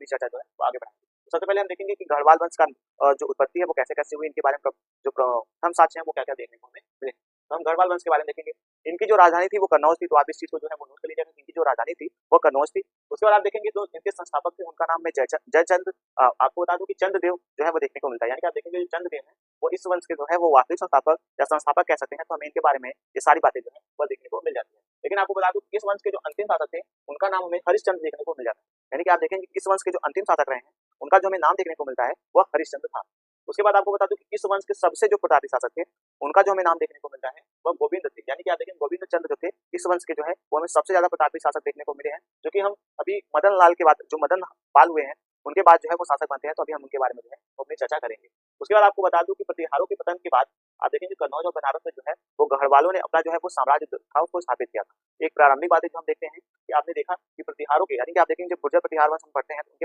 अपनी चर्चा जो है वो आगे बढ़ाएंगे। तो सबसे पहले हम देखेंगे कि गढ़वाल वंश का जो उत्पत्ति है वो कैसे कैसे हुई, इनके बारे में जो प्रथम साक्ष्य है वो क्या क्या देखने को हमें मिले। तो हम गढ़वाल वंश के बारे में देखेंगे। इनकी जो राजधानी थी वो कन्नौज थी, तो आप इस चीज को जो है वो नोट कर लीजिएगा, इनकी जो राजधानी थी वो कन्नौज थी। उसके बाद आप देखेंगे जो इनके संस्थापक थे उनका नाम है जयचंद। आपको बता दूं कि चंद्रदेव जो है वो देखने को मिलता है, यानी कि आप देखेंगे जो चंद्रदेव है वो इस वंश के जो है वो वास्तविक संस्थापक या संस्थापक कह सकते हैं। तो हमें इनके बारे में ये सारी बातें जो है वह देखने को मिल जाती है। लेकिन आपको बता दूं इस वंश के जो अंतिम शासक थे उनका नाम हमें हरिश्चंद्र देखने को मिल जाता है, यानी कि आप देखेंगे इस वंश के जो अंतिम शासक रहे हैं उनका जो हमें नाम देखने को मिलता है वह हरिश्चंद्र था। उसके बाद आपको बता दूं कि इस वंश के सबसे जो प्रतापी शासक थे उनका जो हमें नाम देखने को मिलता है वह गोविंद थे, यानी कि आप देखेंगे गोविंद चंद्र जो थे इस वंश के जो है वो हमें सबसे ज्यादा प्रतापी शासक देखने को मिले हैं, जो कि हम अभी मदन लाल के बाद जो मदन पाल हुए हैं उनके बाद जो है वो शासक बनते हैं। तो अभी हम उनके बारे में जो है वो अपनी चर्चा करेंगे। उसके बाद आपको बता दूं कि प्रतिहारों के पतन के बाद आप देखेंगे कन्नौज और बनारस में जो है वो गढ़वालों ने अपना जो है वो साम्राज्य था उसको स्थापित किया था। एक प्रारंभिक बात जो हम देखते हैं कि आपने देखा कि प्रतिहारों के, यानी कि आप देखेंगे जब गुर्जर प्रतिहार वंश हम पढ़ते हैं तो उनके